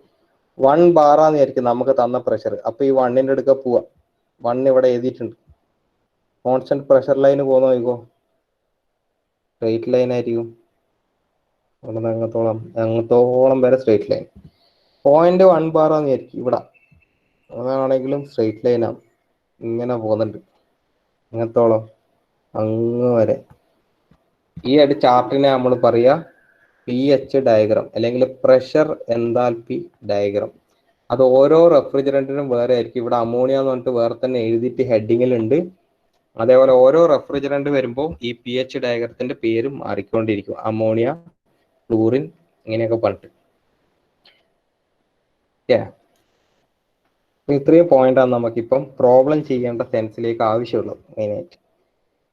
1 ബാറാന്ന് വിചാരിക്കും നമുക്ക് തന്ന പ്രഷർ. അപ്പൊ ഈ 1ൻ്റെ അടുക്ക പോവാ. 1 ഇവിടെ എഴുതിയിട്ടുണ്ട്. കോൺസ്റ്റന്റ് പ്രഷർ ലൈൻ പോകുന്ന നോക്കിക്കോ, സ്ട്രെയിറ്റ് ലൈൻ ആയിരിക്കും. അവിടെ അങ്ങത്തോളം വരെ സ്ട്രെയിറ്റ് ലൈൻ. 0.1 ബാറാന്ന് വിചാരിക്കും ഇവിടെ. അതാണെങ്കിലും സ്ട്രെയിറ്റ് ലൈനാണ്, ഇങ്ങനെ പോകുന്നുണ്ട് അങ്ങത്തോളം അങ്ങ് വരെ. ഈ ഒരു ചാർട്ടിനെ നമ്മൾ പറയുക pH ഡയഗ്രാം അല്ലെങ്കിൽ പ്രഷർ എൻതാൽപ്പി ഡയഗ്രാം. അത് ഓരോ റെഫ്രിജറന്റിനും വേറെ ആയിരിക്കും. ഇവിടെ അമോണിയ എന്ന് പറഞ്ഞിട്ട് വേറെ തന്നെ എഴുതിയിട്ട് ഹെഡിങ്ങിലുണ്ട്. അതേപോലെ ഓരോ റെഫ്രിജറന്റ് വരുമ്പോൾ ഈ pH ഡയഗ്രത്തിന്റെ പേര് മാറിക്കൊണ്ടിരിക്കും. അമോണിയ, ക്ലോറിൻ, ഇങ്ങനെയൊക്കെ പറഞ്ഞിട്ട്. ഇത്രയും പോയിന്റാണ് നമുക്കിപ്പം പ്രോബ്ലം ചെയ്യേണ്ട സെൻസിലേക്ക് ആവശ്യമുള്ളത്. മെയിനായിട്ട്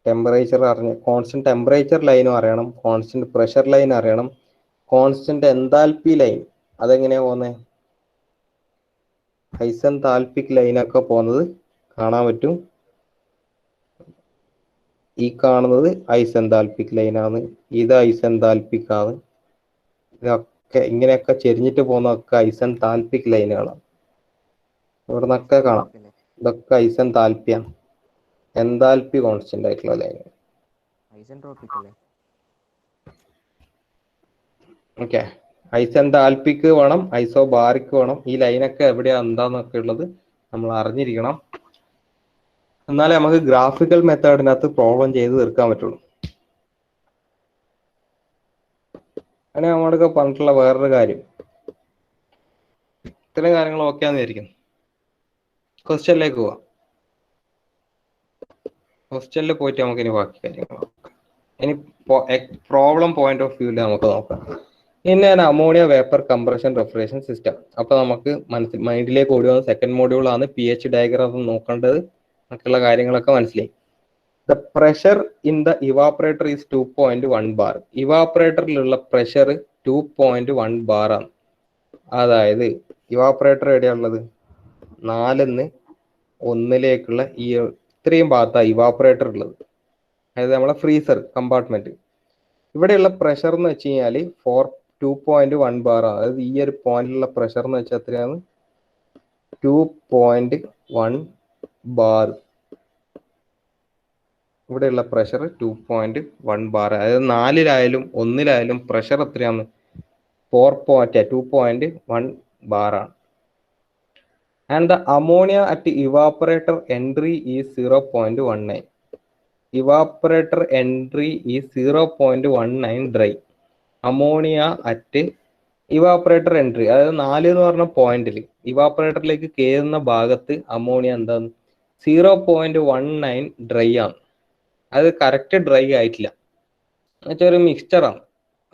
ടെമ്പറേച്ചർ അറിഞ്ഞ് കോൺസ്റ്റന്റ് ടെമ്പറേച്ചർ ലൈനും അറിയണം, കോൺസ്റ്റന്റ് പ്രഷർ ലൈൻ അറിയണം, കോൺസ്റ്റന്റ് എൻതാൽപ്പി ലൈൻ അതെങ്ങനെയാ പോകുന്നത്, ഐസെൻതാൽപിക് ലൈനൊക്കെ പോകുന്നത് കാണാൻ പറ്റും. ഈ കാണുന്നത് ഐസെൻതാൽപിക് ലൈനാണ്, ഇത് ഐസെൻതാൽപിക് ആണ്. ഇതൊക്കെ ഇങ്ങനെയൊക്കെ ചെരിഞ്ഞിട്ട് പോകുന്നതൊക്കെ ഐസെൻതാൽപിക് ലൈനുകളാണ്. ഇവിടെ നിന്നൊക്കെ കാണാം ഇതൊക്കെ ഐസെൻതാൽപ്പിയാണ്, എൻതാൽപ്പി കോൺസ്റ്റന്റ് ആയിട്ടുള്ള ലൈൻ. ഓക്കെ, ഐസെൻതാൽപിക് വേണം, ഐസോബാറിക് വേണം. ഈ ലൈനൊക്കെ എവിടെയാ എന്താന്നൊക്കെ ഉള്ളത് നമ്മൾ അറിഞ്ഞിരിക്കണം. എന്നാലേ നമുക്ക് ഗ്രാഫിക്കൽ മെത്തേഡിനകത്ത് പ്രോബ്ലം ചെയ്ത് തീർക്കാൻ പറ്റുള്ളൂ. അങ്ങനെ നമ്മളൊക്കെ പറഞ്ഞിട്ടുള്ള വേറൊരു കാര്യം, ഇത്തരം കാര്യങ്ങൾ ഓക്കെ ആണെന്ന് വിചാരിക്കും. ക്വസ്റ്റ്യനിലേക്ക് പോവാം. ക്വസ്റ്റ്യനിൽ പോയിട്ട് നമുക്ക് ഇനി ബാക്കി കാര്യങ്ങൾ നോക്കാം. ഇനി പ്രോബ്ലം പോയിന്റ് ഓഫ് വ്യൂവിൽ നമുക്ക് നോക്കാം. ഇനി ammonia vapour compression refrigeration system. അപ്പൊ നമുക്ക് മൈൻഡിലേക്ക് ഓടി വന്ന സെക്കൻഡ് മോഡ്യൂൾ ആണ്. pH ഡയഗ്രാം നോക്കേണ്ടത്, മറ്റുള്ള കാര്യങ്ങളൊക്കെ മനസ്സിലായി. The pressure in the evaporator is 2.1 bar. ഇവാപ്പറേറ്ററിലുള്ള പ്രഷർ 2.1 ബാർ ആണ്. അതായത് ഇവാപ്പറേറ്റർ എവിടെയാണുള്ളത്, 4ന്ന് 1ലേക്കുള്ള ഈ ഇത്രയും ഭാഗത്താണ് ഇവാപ്പറേറ്റർ ഉള്ളത്. അതായത് നമ്മളെ ഫ്രീസർ കമ്പാർട്ട്മെന്റ്. ഇവിടെയുള്ള പ്രഷർ എന്ന് വെച്ച് കഴിഞ്ഞാൽ 2.1 ബാർ ആണ്. അതായത് ഈ ഒരു പോയിന്റിലുള്ള പ്രഷർ എന്ന് വെച്ചാൽ എത്രയാണ്, 2.1 ബാർ. ഇവിടെയുള്ള പ്രഷർ 2.1 ബാർ. അതായത് 4ലായാലും 1ലായാലും പ്രഷർ എത്രയാണ്, 2.1 ബാർ ആണ്. And the ammonia at evaporator entry is 0.19. Evaporator entry is 0.19 dry. Ammonia at evaporator entry, അതായത് 4 എന്ന് പറഞ്ഞ പോയിന്റിൽ ഇവാപ്പറേറ്ററിലേക്ക് കയറുന്ന ഭാഗത്ത് അമോണിയ എന്താണ് 0.19 ഡ്രൈ ആണ്. അത് കറക്റ്റ് ഡ്രൈ ആയിട്ടില്ല, എന്നുവെച്ചാൽ ഒരു മിക്സ്ചറാണ്.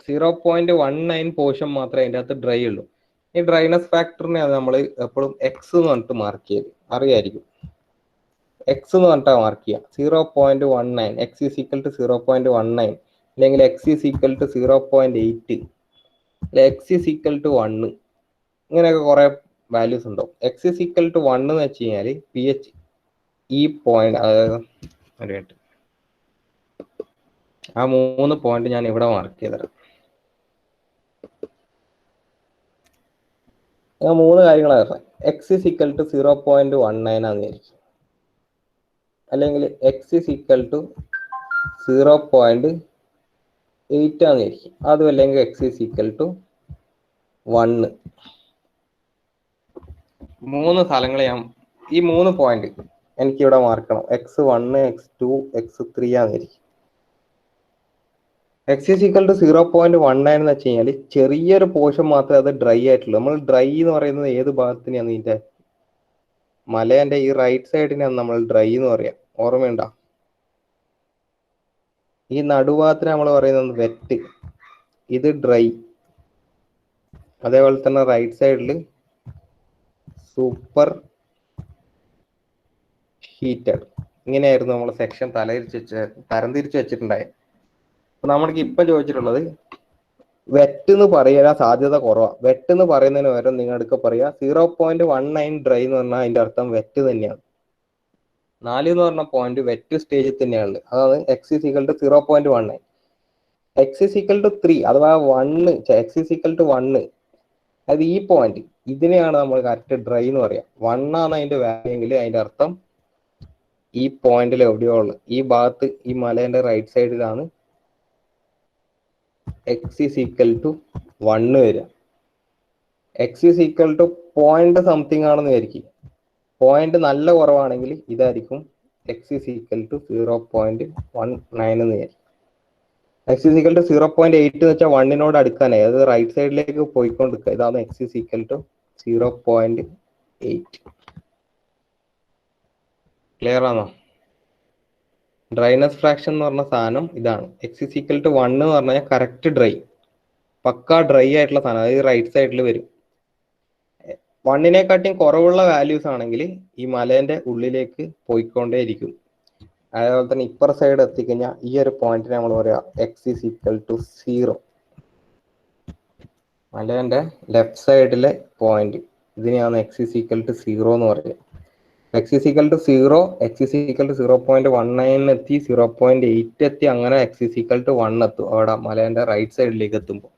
0.19 പോർഷൻ മാത്രമേ അതിൻ്റെ അകത്ത് ഡ്രൈ ഉള്ളൂ. ഈ ഡ്രൈനസ് ഫാക്ടറിനെ നമ്മൾ എപ്പോഴും എക്സ് എന്ന് പറഞ്ഞിട്ട് മാർക്ക് ചെയ്ത് അറിയായിരിക്കും. എക്സ് എന്ന് പറഞ്ഞിട്ടാണ് മാർക്ക് ചെയ്യുക. 0.19, എക്സ് ഈസ് ഈക്വൽ ടു 0.19, അല്ലെങ്കിൽ X is equal to 0.8, X is equal to 1, ഇങ്ങനെയൊക്കെ കുറെ വാല്യൂസ് ഉണ്ടാവും. എക്സ് ഈസ് ഈക്വൽ ടു 1 എന്ന് വെച്ച് കഴിഞ്ഞാൽ പി എച്ച് ഈ പോയിന്റ്, അതായത് ഒരു മിനിറ്റ്, ആ 3 പോയിന്റ് ഞാൻ ഇവിടെ മാർക്ക് ചെയ്തരാം. ഞാൻ 3 കാര്യങ്ങളാണ് പറഞ്ഞത്. എക്സ് ഈസ് ഈക്വൽ ടു 0.19 ആണെന്ന് വിചാരിക്കും, അല്ലെങ്കിൽ എക്സ് ഈസ് ഈക്വൽ ടു 0.8 ആണെന്ന് വിചാരിക്കും, അതും അല്ലെങ്കിൽ എക്സ് ഈസ് ഈക്വൽ ടു 1. 3 സ്ഥലങ്ങൾ ഈ 3 പോയിന്റ് എനിക്കിവിടെ മാർക്കണം. x1, x2, x3 ആണെന്നിരിക്കും. എക്സ് ഈസ് ഈക്വൽ ടു 0.19 എന്ന് വെച്ച് കഴിഞ്ഞാൽ ചെറിയൊരു പോർഷൻ മാത്രമേ അത് ഡ്രൈ ആയിട്ടുള്ളൂ. നമ്മൾ ഡ്രൈ എന്ന് പറയുന്നത് ഏത് ഭാഗത്തിനെയാണ്? ഇതിന്റെ മലേന്റെ ഈ റൈറ്റ് സൈഡിനെയാണ് നമ്മൾ ഡ്രൈ എന്ന് പറയാം. ഓർമ്മയുണ്ടോ? ഈ നടുഭാഗത്തിന് നമ്മൾ പറയുന്നത് വെറ്റ്, ഇത് ഡ്രൈ. അതേപോലെ തന്നെ റൈറ്റ് സൈഡിൽ സൂപ്പർ ഹീറ്റഡ്. ഇങ്ങനെയായിരുന്നു നമ്മൾ സെക്ഷൻ തരംതിരിച്ച് വെച്ചിട്ടുണ്ടായത്. അപ്പൊ നമ്മൾക്ക് ഇപ്പൊ ചോദിച്ചിട്ടുള്ളത് വെറ്റ് എന്ന് പറയാൻ സാധ്യത കുറവാണ്. വെറ്റ് എന്ന് പറയുന്നതിന് പകരം നിങ്ങൾക്ക് പറയാ 0.19 ഡ്രൈ എന്ന് പറഞ്ഞാൽ അതിന്റെ അർത്ഥം വെറ്റ് തന്നെയാണ്. 4 എന്ന് പറഞ്ഞ പോയിന്റ് വെറ്റ് സ്റ്റേജിൽ തന്നെയാണ്. അതാണ് x is equal to 0.19. X is equal to 3 അഥവാ 1, എക്സ് ഈസ് ഈക്വൽ ടു 1, അത് ഈ പോയിന്റ്, ഇതിനെയാണ് നമ്മൾ കറക്റ്റ് ഡ്രൈ എന്ന് പറയാം. 1 ആണ് അതിന്റെ വാല്യൂ എങ്കിൽ അതിന്റെ അർത്ഥം ഈ പോയിന്റിൽ എവിടെയോ ഉള്ളത്, ഈ ഭാഗത്ത്, ഈ മലേന്റെ റൈറ്റ് സൈഡിലാണ് എക്സ് ഈസ് ഈക്വൽ ടു 1 വരിക. X is equal two point something ആണെന്ന് വിചാരിക്കും. പോയിന്റ് നല്ല കുറവാണെങ്കിൽ ഇതായിരിക്കും എക്സ് ഈസ് ഈക്വൽ ടു 0.19 എന്ന് വിചാരിക്കും. എക്സ് ഈസ് ഈക്വൽ ടു 0.8 എന്ന് വെച്ചാൽ 1നോട് അടുക്കാനായി, അത് റൈറ്റ് സൈഡിലേക്ക് പോയിക്കൊണ്ടിരിക്കുക. ഇതാണ് x is equal to 0.8. Clear ആണോ? ഡ്രൈനസ് ഫ്രാക്ഷൻ എന്ന് പറഞ്ഞ സാധനം ഇതാണ്. എക്സ് ഈസ് ഈക്വൽ ടു 1 എന്ന് പറഞ്ഞാൽ കറക്റ്റ് ഡ്രൈ, പക്ക ഡ്രൈ ആയിട്ടുള്ള സാധനം, അതായത് റൈറ്റ് സൈഡിൽ വരും. 1നേക്കാട്ടിയും കുറവുള്ള വാല്യൂസ് ആണെങ്കിൽ ഈ മലേന്റെ ഉള്ളിലേക്ക് പോയിക്കൊണ്ടേയിരിക്കും. അതേപോലെ തന്നെ ഇപ്പർ സൈഡ് എത്തിക്കഴിഞ്ഞാൽ ഈ ഒരു പോയിന്റിനെ നമ്മൾ പറയാ എക്സ് ഈസ് ഈക്വൽ ടു 0. മലേന്റെ ലെഫ്റ്റ് സൈഡിലെ പോയിന്റ്, ഇതിനെയാണ് എക്സ് ഈസ് ഈക്വൽ ടു 0 എന്ന് പറയുക. X is equal to 0, X is equal to 0.19 എത്തി, 0.8 എത്തി, അങ്ങനെ എക്സ് ഈസ് ഈക്വൽ ടു 1 എത്തും അവിടെ മലേന്റെ റൈറ്റ് സൈഡിലേക്ക് എത്തുമ്പോൾ.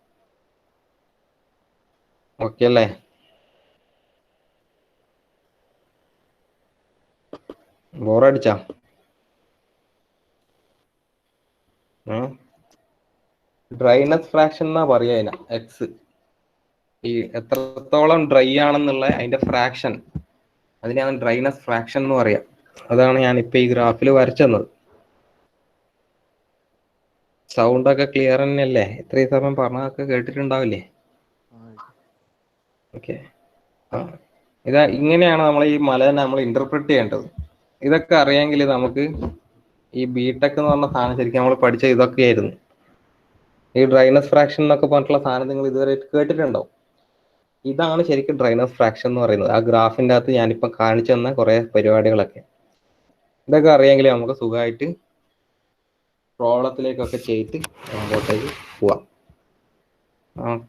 ഓക്കെ അല്ലേ? ബോറടിച്ചാ? ഡ്രൈനസ് ഫ്രാക്ഷൻ എന്നാ പറയാ അതിനാ, എക്സ്. ഈ എത്രത്തോളം ഡ്രൈ ആണെന്നുള്ള അതിന്റെ ഫ്രാക്ഷൻ, അതിനെയാണ് ഡ്രൈനസ് ഫ്രാക്ഷൻ എന്ന് പറയാം. അതാണ് ഞാൻ ഇപ്പൊ ഈ ഗ്രാഫിൽ വരച്ചത്. സൗണ്ട് ഒക്കെ ക്ലിയർ തന്നെയല്ലേ? ഇത്രയും സമയം പറഞ്ഞതൊക്കെ കേട്ടിട്ടുണ്ടാവില്ലേ? ഓക്കെ. ഇതാ, ഇങ്ങനെയാണ് നമ്മൾ ഈ മലേനെ നമ്മൾ ഇന്റർപ്രറ്റ് ചെയ്യേണ്ടത്. ഇതൊക്കെ അറിയാമെങ്കിൽ നമുക്ക് ഈ ബിടെക് എന്ന് പറഞ്ഞ സാധനം ശരിക്കും നമ്മൾ പഠിച്ച ഇതൊക്കെയായിരുന്നു. ഈ ഡ്രൈനസ് ഫ്രാക്ഷൻ എന്നൊക്കെ പറഞ്ഞിട്ടുള്ള സാധനം നിങ്ങൾ ഇതുവരെ കേട്ടിട്ടുണ്ടാവും. ഇതാണ് ശരിക്കും ഡ്രൈനസ് ഫ്രാക്ഷൻ എന്ന് പറയുന്നത്. ആ ഗ്രാഫിൻ്റെ അകത്ത് ഞാനിപ്പം കാണിച്ചു തന്ന കുറേ പരിപാടികളൊക്കെ, ഇതൊക്കെ അറിയാമെങ്കിൽ നമുക്ക് സുഖമായിട്ട് പ്രോബ്ലത്തിലേക്കൊക്കെ ചെയ്തിട്ട് മുമ്പോട്ടേക്ക് പോവാം.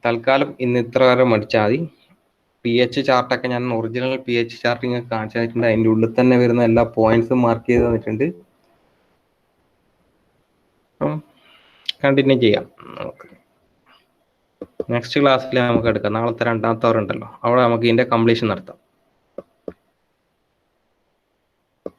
തൽക്കാലം ഇന്ന് ഇത്ര വരെ മടിച്ചാൽ മതി. പി എച്ച് ചാർട്ടൊക്കെ ഞാൻ ഒറിജിനൽ പി എച്ച് ചാർട്ട് നിങ്ങൾക്ക് കാണിച്ചു തന്നിട്ടുണ്ട്. അതിൻ്റെ ഉള്ളിൽ തന്നെ വരുന്ന എല്ലാ പോയിന്റ്സും മാർക്ക് ചെയ്ത് തന്നിട്ടുണ്ട്. കണ്ടിന്യൂ ചെയ്യാം. നമുക്ക് നെക്സ്റ്റ് ക്ലാസ്സിൽ നമുക്ക് എടുക്കാം. നാളത്തെ 2ാമത്തെ അവർ ഉണ്ടല്ലോ, അവിടെ നമുക്ക് ഇതിൻ്റെ കംപ്ലീഷൻ നടത്താം.